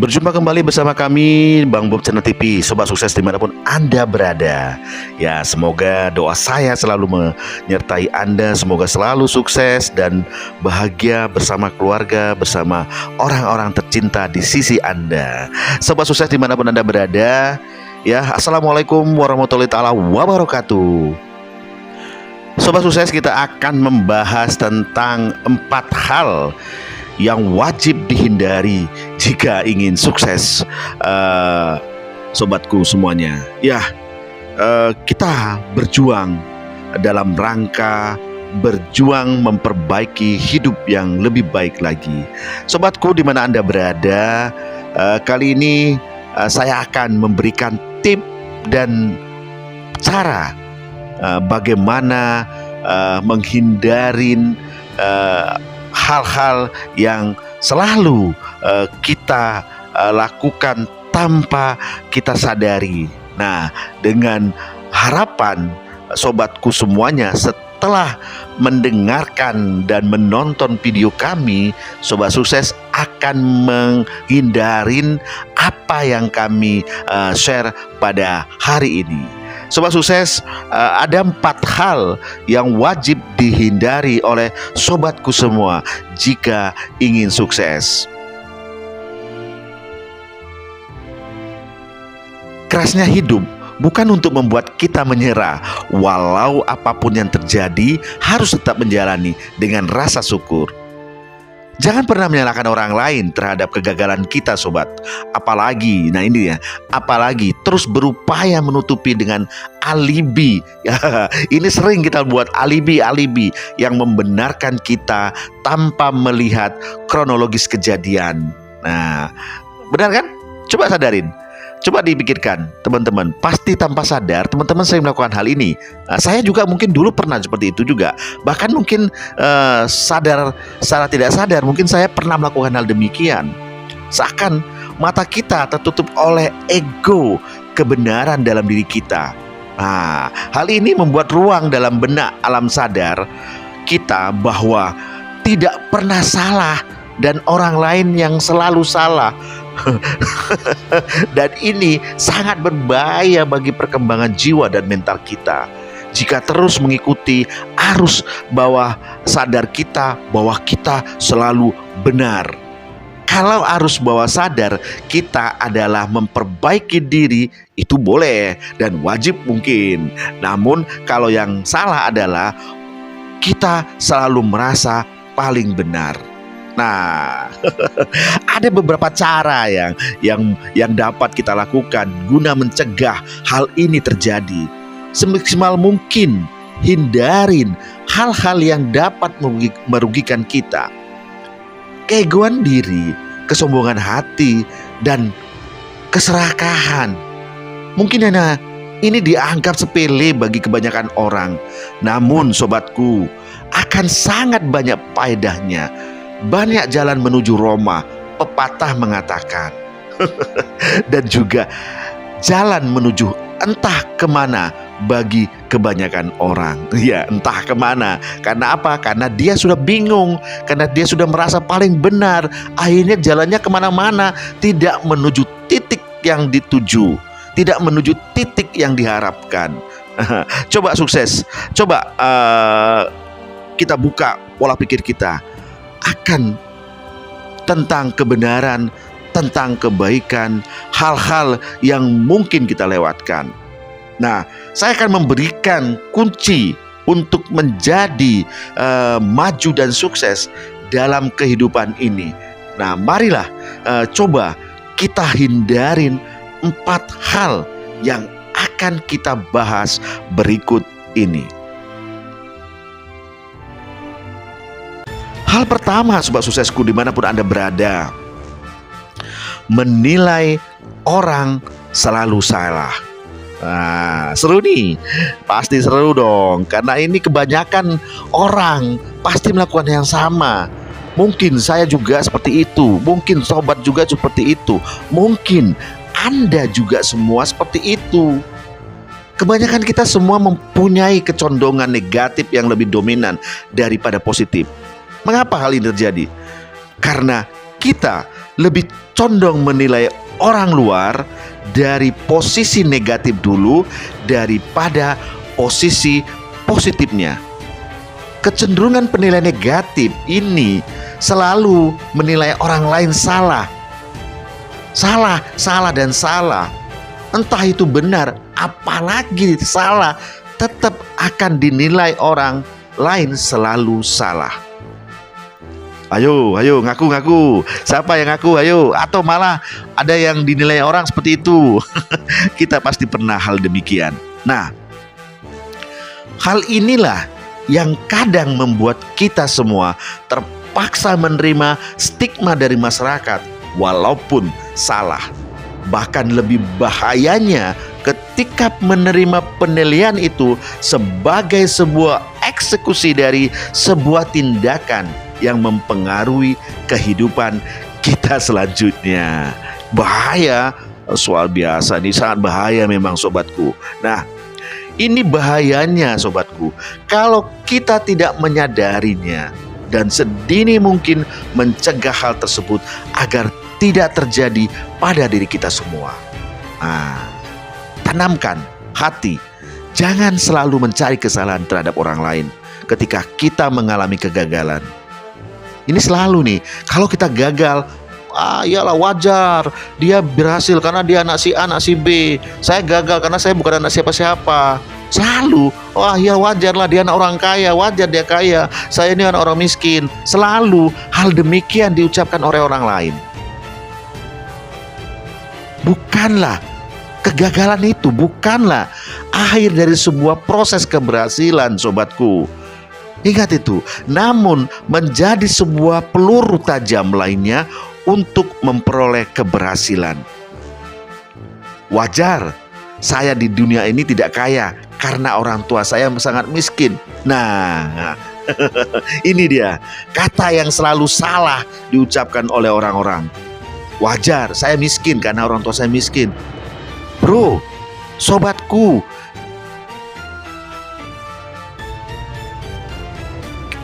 Berjumpa kembali bersama kami Bang Bob Channel TV, Sobat Sukses dimanapun Anda berada. Ya, semoga doa saya selalu menyertai Anda. Semoga selalu sukses dan bahagia bersama keluarga, bersama orang-orang tercinta di sisi Anda. Sobat Sukses dimanapun Anda berada. Ya, Assalamualaikum warahmatullahi wabarakatuh. Sobat Sukses, kita akan membahas tentang 4 hal yang wajib dihindari jika ingin sukses, sobatku semuanya. Ya, kita berjuang dalam rangka berjuang memperbaiki hidup yang lebih baik lagi. Sobatku di mana Anda berada, kali ini saya akan memberikan tip dan cara bagaimana menghindarin hal-hal yang selalu kita lakukan tanpa kita sadari. Nah, dengan harapan sobatku semuanya, setelah mendengarkan dan menonton video kami, Sobat Sukses akan menghindarin apa yang kami share pada hari ini. Sobat Sukses, ada 4 hal yang wajib dihindari oleh sobatku semua jika ingin sukses. Kerasnya hidup bukan untuk membuat kita menyerah. Walau apapun yang terjadi, harus tetap menjalani dengan rasa syukur. Jangan pernah menyalahkan orang lain terhadap kegagalan kita, sobat. Apalagi, nah ini ya, apalagi terus berupaya menutupi dengan alibi. Ya, ini sering kita buat alibi-alibi yang membenarkan kita tanpa melihat kronologis kejadian. Nah, benar kan? Coba sadarin. Coba dipikirkan, teman-teman. Pasti tanpa sadar, teman-teman sering melakukan hal ini. Saya juga mungkin dulu pernah seperti itu juga. Bahkan mungkin sadar, secara tidak sadar, mungkin saya pernah melakukan hal demikian. Seakan mata kita tertutup oleh ego kebenaran dalam diri kita. Nah, hal ini membuat ruang dalam benak alam sadar kita bahwa tidak pernah salah dan orang lain yang selalu salah. Dan ini sangat berbahaya bagi perkembangan jiwa dan mental kita jika terus mengikuti arus bawah sadar kita bahwa kita selalu benar. Kalau arus bawah sadar kita adalah memperbaiki diri, itu boleh dan wajib mungkin. Namun kalau yang salah adalah kita selalu merasa paling benar. Nah, ada beberapa cara yang dapat kita lakukan guna mencegah hal ini terjadi. Semaksimal mungkin hindarin hal-hal yang dapat merugikan kita. Keegoan diri, kesombongan hati, dan keserakahan. Mungkin ini dianggap sepele bagi kebanyakan orang. Namun sobatku, akan sangat banyak faedahnya. Banyak jalan menuju Roma, pepatah mengatakan. Dan juga jalan menuju entah kemana bagi kebanyakan orang. Ya, entah kemana. Karena apa? Karena dia sudah bingung. Karena dia sudah merasa paling benar. Akhirnya jalannya kemana-mana, tidak menuju titik yang dituju, tidak menuju titik yang diharapkan. Coba sukses. Coba kita buka pola pikir kita akan tentang kebenaran, tentang kebaikan, hal-hal yang mungkin kita lewatkan. Nah, saya akan memberikan kunci untuk menjadi maju dan sukses dalam kehidupan ini. Nah, marilah coba kita hindarin 4 hal yang akan kita bahas berikut ini. Hal pertama, sobat suksesku dimanapun Anda berada, menilai orang selalu salah. Nah, seru nih, pasti seru dong. Karena ini kebanyakan orang pasti melakukan yang sama. Mungkin saya juga seperti itu, mungkin sobat juga seperti itu, mungkin Anda juga semua seperti itu. Kebanyakan kita semua mempunyai kecondongan negatif yang lebih dominan daripada positif. Mengapa hal ini terjadi? Karena kita lebih condong menilai orang luar dari posisi negatif dulu daripada posisi positifnya. Kecenderungan penilaian negatif ini selalu menilai orang lain salah. Salah dan salah. Entah itu benar, apalagi salah, tetap akan dinilai orang lain selalu salah. Ayo ngaku. Siapa yang ngaku? Ayo. Atau malah ada yang dinilai orang seperti itu. Kita pasti pernah hal demikian. Nah, hal inilah yang kadang membuat kita semua terpaksa menerima stigma dari masyarakat walaupun salah. Bahkan lebih bahayanya ketika menerima penilaian itu sebagai sebuah eksekusi dari sebuah tindakan yang mempengaruhi kehidupan kita selanjutnya. Bahaya, soal biasa ini sangat bahaya memang sobatku. Nah, ini bahayanya sobatku, kalau kita tidak menyadarinya dan sedini mungkin mencegah hal tersebut agar tidak terjadi pada diri kita semua. Tanamkan hati, jangan selalu mencari kesalahan terhadap orang lain ketika kita mengalami kegagalan. Ini selalu nih, kalau kita gagal, iyalah wajar, dia berhasil karena dia anak si A, anak si B. Saya gagal karena saya bukan anak siapa-siapa. Selalu, ya wajar lah, dia anak orang kaya, wajar dia kaya. Saya ini anak orang miskin. Selalu hal demikian diucapkan oleh orang lain. Bukanlah kegagalan itu, bukanlah akhir dari sebuah proses keberhasilan sobatku. Ingat itu, namun menjadi sebuah peluru tajam lainnya untuk memperoleh keberhasilan. Wajar, saya di dunia ini tidak kaya karena orang tua saya sangat miskin. Nah, ini dia kata yang selalu salah diucapkan oleh orang-orang. Wajar, saya miskin karena orang tua saya miskin. Bro, sobatku,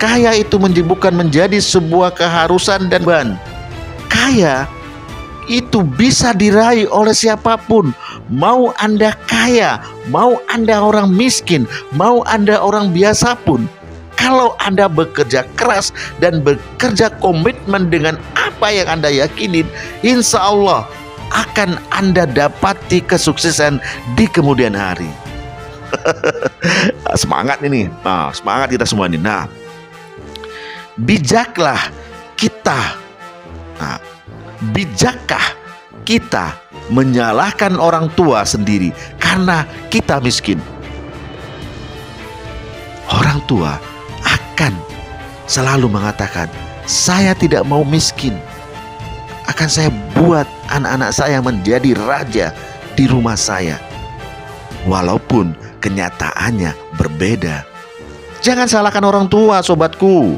kaya itu bukan menjadi sebuah keharusan dan beban. Kaya itu bisa diraih oleh siapapun. Mau Anda kaya, mau Anda orang miskin, mau Anda orang biasa pun, kalau Anda bekerja keras dan bekerja komitmen dengan apa yang Anda yakinin, insya Allah akan Anda dapati kesuksesan di kemudian hari. Semangat ini, semangat kita semua ini. Nah, bijakkah kita menyalahkan orang tua sendiri karena kita miskin? Orang tua akan selalu mengatakan, saya tidak mau miskin. Akan saya buat anak-anak saya menjadi raja di rumah saya. Walaupun kenyataannya berbeda. Jangan salahkan orang tua sobatku.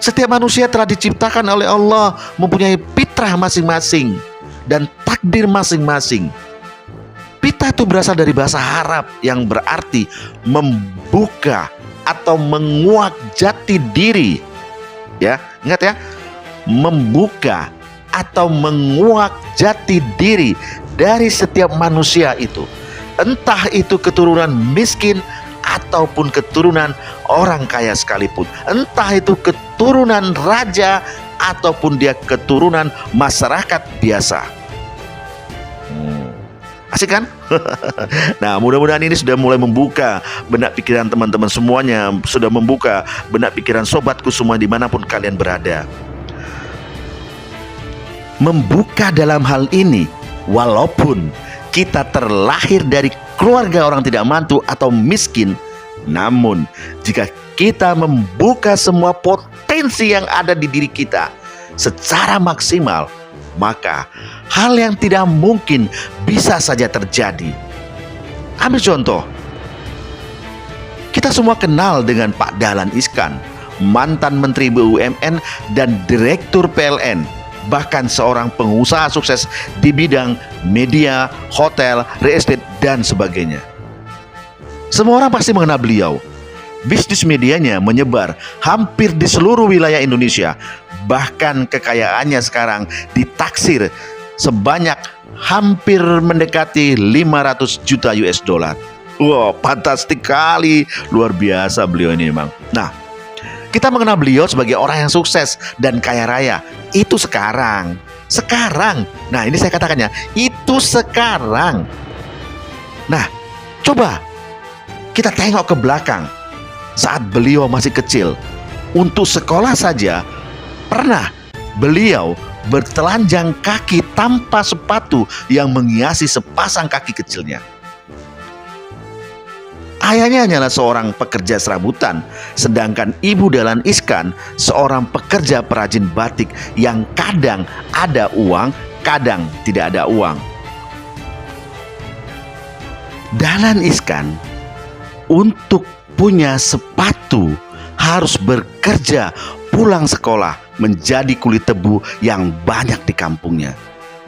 Setiap manusia telah diciptakan oleh Allah, mempunyai fitrah masing-masing dan takdir masing-masing. Fitrah itu berasal dari bahasa Arab yang berarti membuka atau menguak jati diri. Ya, ingat ya, membuka atau menguak jati diri dari setiap manusia itu. Entah itu keturunan miskin ataupun keturunan orang kaya sekalipun. Entah itu keturunan raja ataupun dia keturunan masyarakat biasa. Asik kan? Nah, mudah-mudahan ini sudah mulai membuka benak pikiran teman-teman semuanya, sudah membuka benak pikiran sobatku semua dimanapun kalian berada. Membuka dalam hal ini, walaupun kita terlahir dari keluarga orang tidak mampu atau miskin, namun jika kita membuka semua potensi yang ada di diri kita secara maksimal, maka hal yang tidak mungkin bisa saja terjadi. Ambil contoh, kita semua kenal dengan Pak Dahlan Iskan, mantan Menteri BUMN dan Direktur PLN, bahkan seorang pengusaha sukses di bidang media, hotel, real estate, dan sebagainya. Semua orang pasti mengenal beliau. Bisnis medianya menyebar hampir di seluruh wilayah Indonesia. Bahkan kekayaannya sekarang ditaksir sebanyak hampir mendekati 500 juta US dollar. Wow, fantastik kali. Luar biasa beliau ini memang. Nah, kita mengenal beliau sebagai orang yang sukses dan kaya raya. Itu sekarang. Nah, ini saya katakannya, itu sekarang. Nah, coba kita tengok ke belakang. Saat beliau masih kecil, untuk sekolah saja pernah beliau bertelanjang kaki tanpa sepatu yang menghiasi sepasang kaki kecilnya. Ayahnya hanyalah seorang pekerja serabutan, sedangkan Ibu Dahlan Iskan seorang pekerja perajin batik yang kadang ada uang, kadang tidak ada uang. Dahlan Iskan untuk punya sepatu harus bekerja pulang sekolah menjadi kulit tebu yang banyak di kampungnya,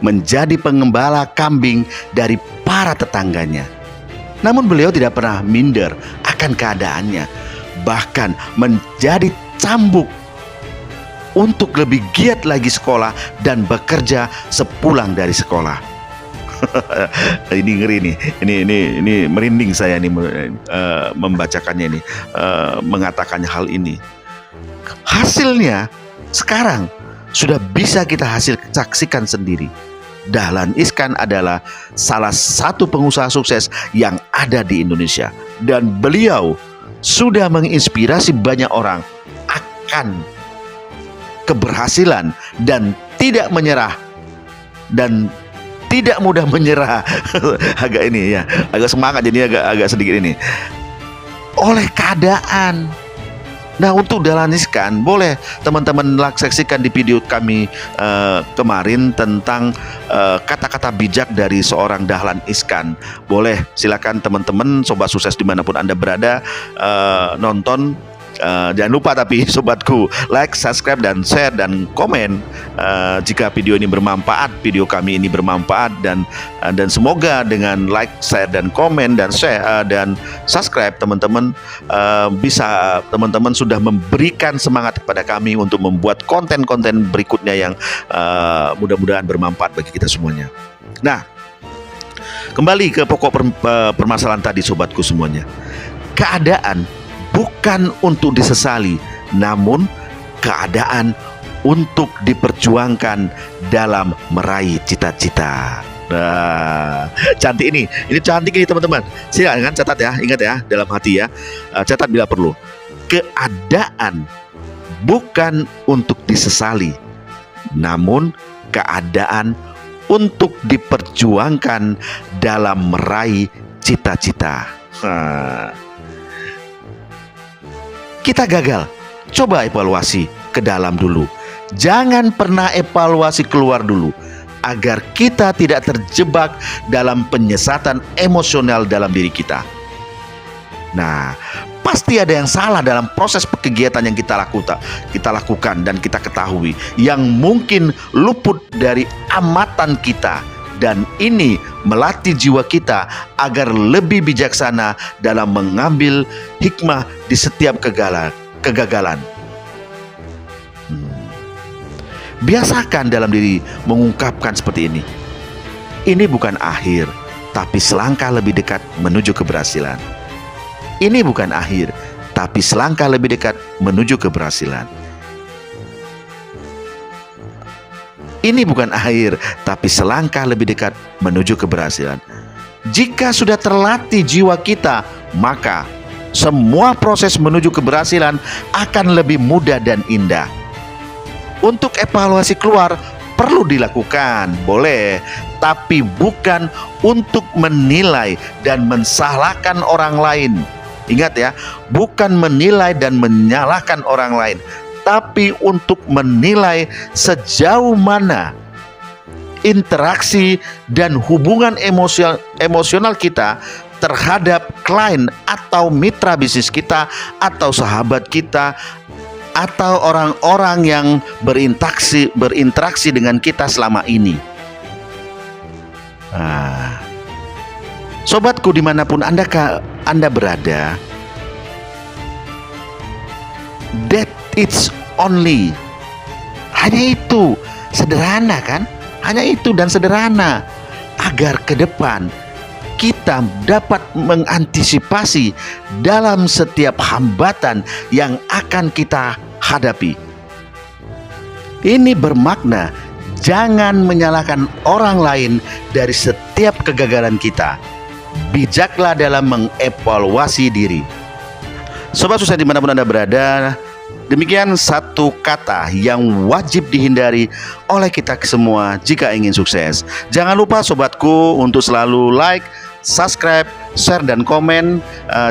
menjadi pengembala kambing dari para tetangganya. Namun beliau tidak pernah minder akan keadaannya, bahkan menjadi cambuk untuk lebih giat lagi sekolah dan bekerja sepulang dari sekolah. Ini ngeri nih, ini merinding saya nih membacakannya ini, mengatakan hal ini. Hasilnya sekarang sudah bisa kita saksikan sendiri. Dahlan Iskan adalah salah satu pengusaha sukses yang ada di Indonesia, dan beliau sudah menginspirasi banyak orang akan keberhasilan dan tidak menyerah dan tidak mudah menyerah. Agak ini ya, agak semangat jadi agak sedikit ini oleh keadaan. Nah, untuk Dahlan Iskan, boleh teman-teman saksikan di video kami kemarin tentang kata-kata bijak dari seorang Dahlan Iskan. Boleh silakan teman-teman sobat sukses dimanapun Anda berada nonton. Jangan lupa tapi sobatku, like, subscribe, dan share dan komen jika video ini bermanfaat, video kami ini bermanfaat, dan semoga dengan like, share, dan komen dan share dan subscribe teman-teman teman-teman sudah memberikan semangat kepada kami untuk membuat konten-konten berikutnya yang mudah-mudahan bermanfaat bagi kita semuanya. Nah, kembali ke pokok permasalahan tadi sobatku semuanya. Keadaan bukan untuk disesali, namun keadaan untuk diperjuangkan dalam meraih cita-cita. Nah, cantik ini cantik ini teman-teman. Silakan catat ya, ingat ya dalam hati ya. Catat bila perlu. Keadaan bukan untuk disesali, namun keadaan untuk diperjuangkan dalam meraih cita-cita. Kita gagal, coba evaluasi ke dalam dulu. Jangan pernah evaluasi keluar dulu, agar kita tidak terjebak dalam penyesatan emosional dalam diri kita. Nah, pasti ada yang salah dalam proses kegiatan yang kita lakukan dan kita ketahui, yang mungkin luput dari amatan kita. Dan ini melatih jiwa kita agar lebih bijaksana dalam mengambil hikmah di setiap kegagalan. Biasakan dalam diri mengungkapkan seperti ini. Ini bukan akhir, tapi selangkah lebih dekat menuju keberhasilan. Ini bukan akhir, tapi selangkah lebih dekat menuju keberhasilan. Ini bukan akhir, tapi selangkah lebih dekat menuju keberhasilan. Jika sudah terlatih jiwa kita, maka semua proses menuju keberhasilan akan lebih mudah dan indah. Untuk evaluasi keluar perlu dilakukan, boleh, tapi bukan untuk menilai dan mensalahkan orang lain. Ingat ya, bukan menilai dan menyalahkan orang lain, tapi untuk menilai sejauh mana interaksi dan hubungan emosional kita terhadap klien atau mitra bisnis kita atau sahabat kita atau orang-orang yang berinteraksi dengan kita selama ini. Sobatku dimanapun Anda berada, That it's only. Hanya itu, sederhana kan? Hanya itu dan sederhana. Agar ke depan kita dapat mengantisipasi dalam setiap hambatan yang akan kita hadapi. Ini bermakna jangan menyalahkan orang lain dari setiap kegagalan kita. Bijaklah dalam mengevaluasi diri. Sobat Sukses dimanapun Anda berada, demikian satu kata yang wajib dihindari oleh kita semua jika ingin sukses. Jangan lupa sobatku untuk selalu like, subscribe, share, dan komen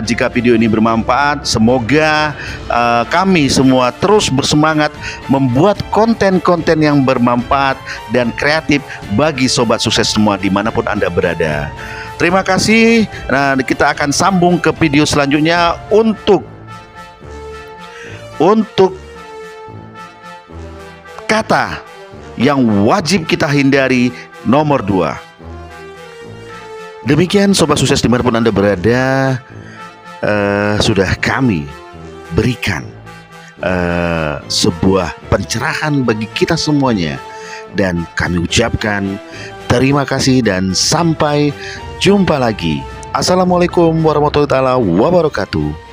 jika video ini bermanfaat. Semoga kami semua terus bersemangat membuat konten-konten yang bermanfaat dan kreatif bagi sobat sukses semua dimanapun Anda berada. Terima kasih. Nah, kita akan sambung ke video selanjutnya untuk kata yang wajib kita hindari nomor 2. Demikian sobat sukses dimanapun Anda berada, sudah kami berikan sebuah pencerahan bagi kita semuanya, dan kami ucapkan terima kasih dan sampai jumpa lagi. Assalamualaikum warahmatullahi wabarakatuh.